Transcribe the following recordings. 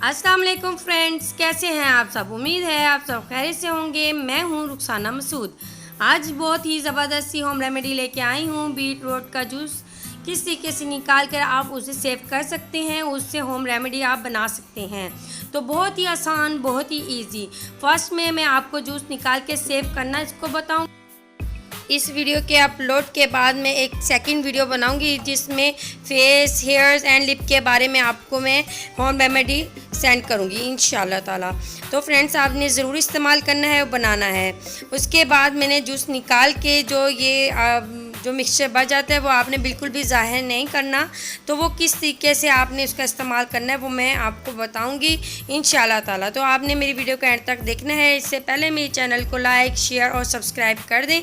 अस्सलाम वालेकुम फ्रेंड्स, कैसे हैं आप सब। उम्मीद है आप सब खैरियत से होंगे। मैं हूं रुखसाना मसूद। आज बहुत ही ज़बरदस्त सी होम रेमेडी लेके आई हूं। बीट रूट का जूस किस तरीके से निकाल कर आप उसे सेव कर सकते हैं, उससे होम रेमेडी आप बना सकते हैं। तो बहुत ही आसान, बहुत ही इजी। फर्स्ट में मैं आपको जूस निकाल के सेव करना इसको बताऊँ। इस वीडियो के अपलोड के बाद मैं एक सेकंड वीडियो बनाऊंगी जिसमें फेस, हेयर्स एंड लिप के बारे में आपको मैं होम रेमेडी सेंड करूंगी इंशाल्लाह ताला। तो फ्रेंड्स, आपने ज़रूर इस्तेमाल करना है और बनाना है। उसके बाद मैंने जूस निकाल के जो मिक्सचर बच जाता है वो आपने बिल्कुल भी ज़ाहिर नहीं करना। तो वो किस तरीके से आपने उसका इस्तेमाल करना है वो मैं आपको बताऊंगी इंशाल्लाह ताला। तो आपने मेरी वीडियो को एंड तक देखना है। इससे पहले मेरे चैनल को लाइक, शेयर और सब्सक्राइब कर दें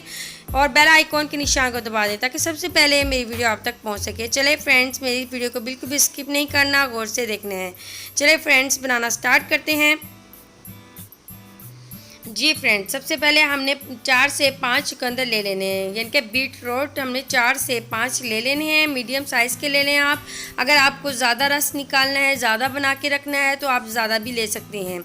और बेल आइकॉन के निशान को दबा दें ताकि सबसे पहले मेरी वीडियो आप तक पहुंच सके। चले फ्रेंड्स, मेरी वीडियो को बिल्कुल भी स्किप नहीं करना, गौर से देखना है। चले फ्रेंड्स, बनाना स्टार्ट करते हैं। जी फ्रेंड्स, सबसे पहले हमने 4 से 5 चुकंदर ले लेने हैं, यानी कि बीट रूट हमने 4 से 5 ले लेने हैं। मीडियम साइज़ के ले लें आप। अगर आपको ज़्यादा रस निकालना है, ज़्यादा बना के रखना है तो आप ज़्यादा भी ले सकते हैं।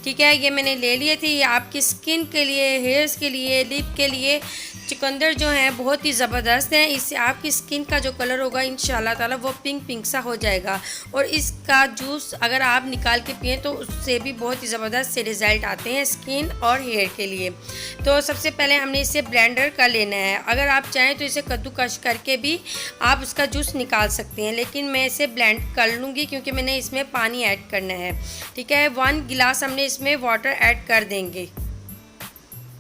ठीक है, ये मैंने ले लिए थे। ये आपकी स्किन के लिए, हेयर्स के लिए, लिप के लिए चुकंदर जो हैं बहुत ही ज़बरदस्त हैं। इससे आपकी स्किन का जो कलर होगा इंशाल्लाह ताला वो पिंक पिंक सा हो जाएगा। और इसका जूस अगर आप निकाल के पिए तो उससे भी बहुत ही ज़बरदस्त से रिज़ल्ट आते हैं स्किन और हेयर के लिए। तो सबसे पहले हमने इसे ब्लेंडर कर लेना है। अगर आप चाहें तो इसे कद्दूकश करके भी आप उसका जूस निकाल सकते हैं, लेकिन मैं इसे ब्लेंड कर लूँगी क्योंकि मैंने इसमें पानी ऐड करना है। ठीक है, 1 गिलास हमने इसमें वाटर ऐड कर देंगे।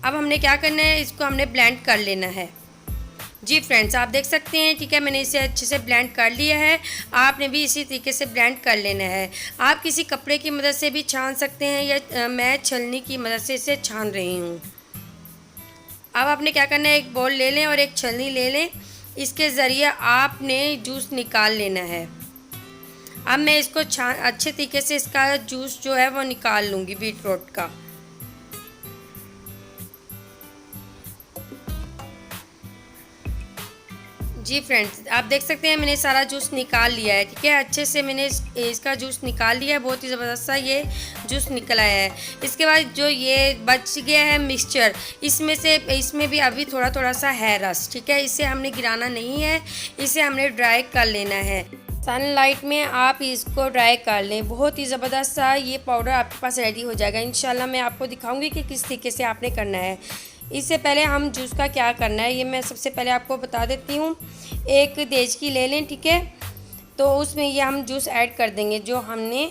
अब हमने क्या करना है, इसको हमने ब्लेंड कर लेना है। जी फ्रेंड्स, आप देख सकते हैं। ठीक है, मैंने इसे अच्छे से ब्लेंड कर लिया है। आपने भी इसी तरीके से ब्लेंड कर लेना है। आप किसी कपड़े की मदद से भी छान सकते हैं या मैं छलनी की मदद से इसे छान रही हूँ। अब आपने क्या करना है, एक बाउल ले लें और एक छलनी ले लें। इसके ज़रिए आपने जूस निकाल लेना है। अब मैं इसको अच्छे तरीके से इसका जूस जो है वो निकाल लूँगी बीट रूट का। जी फ्रेंड्स, आप देख सकते हैं मैंने सारा जूस निकाल लिया है। ठीक है, अच्छे से मैंने इसका जूस निकाल लिया है। बहुत ही ज़बरदस्त सा ये जूस निकल आया है। इसके बाद जो ये बच गया है मिक्सचर, इसमें भी अभी थोड़ा थोड़ा सा है रस। ठीक है, इसे हमने गिराना नहीं है, इसे हमने ड्राई कर लेना है। सनलाइट में आप इसको ड्राई कर लें। बहुत ही ज़बरदस्त सा ये पाउडर आपके पास रेडी हो जाएगा। इंशाल्लाह मैं आपको दिखाऊंगी कि किस तरीके से आपने करना है। इससे पहले हम जूस का क्या करना है ये मैं सबसे पहले आपको बता देती हूँ। एक देचकी ले लें। ठीक है, तो उसमें ये हम जूस ऐड कर देंगे जो हमने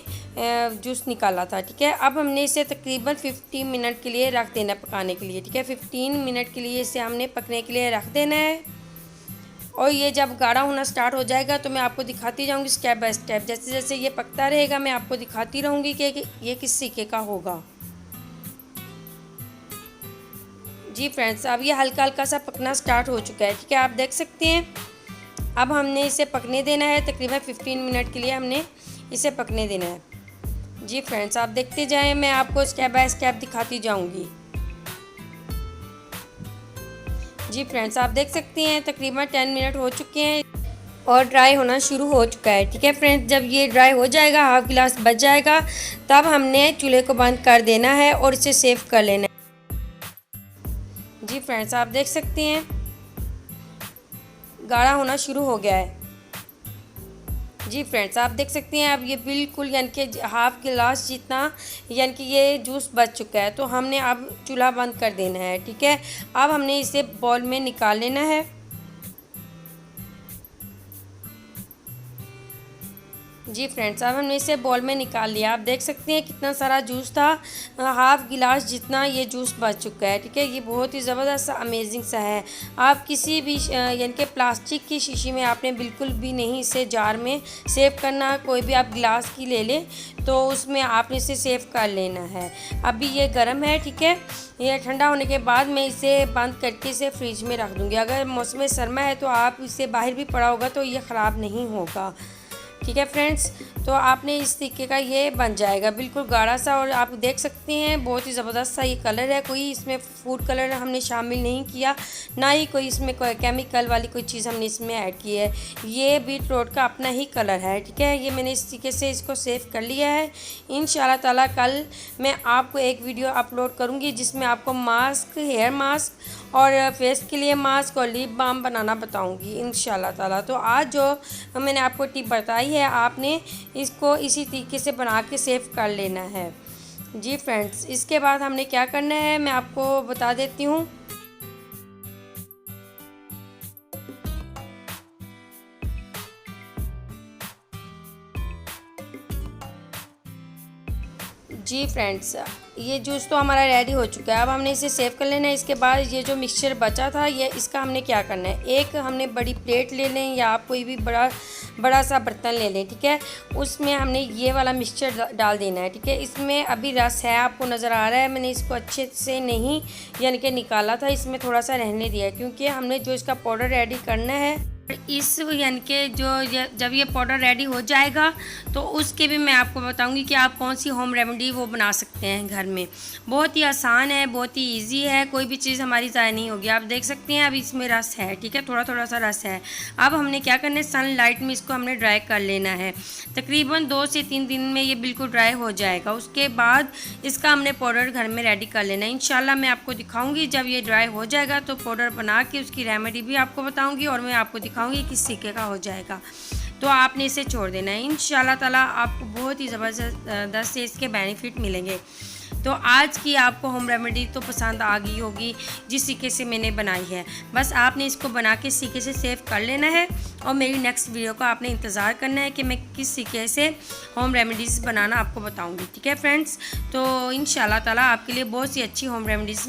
जूस निकाला था। ठीक है, अब हमने इसे तकरीबन 15 मिनट के लिए रख देना पकाने के लिए। ठीक है, 15 मिनट के लिए इसे हमने पकने के लिए रख देना है। और ये जब गाढ़ा होना स्टार्ट हो जाएगा तो मैं आपको दिखाती जाऊँगी स्टेप बाय स्टेप। जैसे जैसे ये पकता रहेगा मैं आपको दिखाती रहूँगी कि ये किस तरीके का होगा। जी फ्रेंड्स, अब ये हल्का हल्का सा पकना स्टार्ट हो चुका है। ठीक है, आप देख सकते हैं। अब हमने इसे पकने देना है। तकरीबन 15 मिनट के लिए हमने इसे पकने देना है। जी फ्रेंड्स, आप देखते जाएं, मैं आपको स्टेप बाय स्टेप दिखाती जाऊंगी। जी फ्रेंड्स, आप देख सकते हैं तकरीबन 10 मिनट हो चुके हैं और ड्राई होना शुरू हो चुका है। ठीक है फ्रेंड्स, जब ये ड्राई हो जाएगा, हाफ गिलास बच जाएगा, तब हमने चूल्हे को बंद कर देना है और इसे सेव कर लेना है। जी फ्रेंड्स, आप देख सकते हैं गाढ़ा होना शुरू हो गया है। जी फ्रेंड्स, आप देख सकते हैं अब ये बिल्कुल यानी कि हाफ गिलास जितना यानी कि ये जूस बच चुका है। तो हमने अब चूल्हा बंद कर देना है। ठीक है, अब हमने इसे बाउल में निकाल लेना है। जी फ्रेंड्स, अब हमने इसे बाउल में निकाल लिया। आप देख सकते हैं कितना सारा जूस था, हाफ गिलास जितना ये जूस बच चुका है। ठीक है, ये बहुत ही ज़बरदस्त सा अमेजिंग सा है। आप किसी भी यानी कि प्लास्टिक की शीशी में आपने बिल्कुल भी नहीं इसे जार में सेव करना। कोई भी आप गिलास की ले लें तो उसमें आपने इसे सेव कर लेना है। अभी ये गर्म है। ठीक है, ये ठंडा होने के बाद मैं इसे बंद करके इसे फ्रिज में रख दूँगी। अगर मौसम सरमा है तो आप इसे बाहर भी पड़ा होगा तो ये ख़राब नहीं होगा। ठीक है फ्रेंड्स। तो आपने इस तरीके का ये बन जाएगा बिल्कुल गाढ़ा सा, और आप देख सकते हैं बहुत ही ज़बरदस्त सा ये कलर है। कोई इसमें फूड कलर हमने शामिल नहीं किया, ना ही कोई इसमें कोई केमिकल वाली कोई चीज़ हमने इसमें ऐड की है। ये बीट रूट का अपना ही कलर है, ठीक है। ये मैंने इस तरीके से इसको सेव कर लिया है। इंशाल्लाह ताला कल मैं आपको एक वीडियो अपलोड करूँगी जिसमें आपको मास्क, हेयर मास्क और फेस के लिए मास्क और लिप बाम बनाना बताऊंगी इंशाल्लाह ताला। तो आज जो मैंने आपको टिप बताई है, आपने इसको इसी तरीके से बना के सेव कर लेना है जी फ्रेंड्स। इसके बाद हमने क्या करना है मैं आपको बता देती हूँ। जी फ्रेंड्स, ये जूस तो हमारा रेडी हो चुका है। अब हमने इसे सेव कर लेना है। इसके बाद ये जो मिक्सचर बचा था, ये इसका हमने क्या करना है, एक हमने बड़ी प्लेट ले लें या आप कोई भी बड़ा सा बर्तन ले लें, ठीक है। उसमें हमने ये वाला मिक्सचर डाल देना है, ठीक है। इसमें अभी रस है, आपको नज़र आ रहा है। मैंने इसको अच्छे से नहीं यानी कि निकाला था, इसमें थोड़ा सा रहने दिया है क्योंकि हमने जो इसका पाउडर रेडी करना है इस यानी कि जब ये पाउडर रेडी हो जाएगा तो उसके भी मैं आपको बताऊंगी कि आप कौन सी होम रेमेडी वो बना सकते हैं घर में। बहुत ही आसान है, बहुत ही इजी है, कोई भी चीज़ हमारी ज़ाया नहीं होगी। आप देख सकते हैं अब इसमें रस है, ठीक है, थोड़ा थोड़ा सा रस है। अब हमने क्या करना है, सनलाइट में इसको हमने ड्राई कर लेना है। तकरीबन 2 से 3 दिन में ये बिल्कुल ड्राई हो जाएगा। उसके बाद इसका हमने पाउडर घर में रेडी कर लेना है। इंशाल्लाह मैं आपको दिखाऊंगी जब ये ड्राई हो जाएगा तो पाउडर बना के उसकी रेमेडी भी आपको बताऊँगी और मैं आपको दिखाऊंगी किस तरीके का हो जाएगा। तो आपने इसे छोड़ देना है। इंशाल्लाह ताला आपको बहुत ही ज़बरदस्त से इसके बेनिफिट मिलेंगे। तो आज की आपको होम रेमेडी तो पसंद आ गई होगी जिस तरीके से मैंने बनाई है। बस आपने इसको बना के इस तरीके से सेव कर लेना है और मेरी नेक्स्ट वीडियो का आपने इंतज़ार करना है कि मैं किस तरीके से होम रेमेडीज़ बनाना आपको बताऊंगी, ठीक है फ्रेंड्स। तो इंशाल्लाह ताला आपके लिए बहुत सी अच्छी होम रेमेडीज़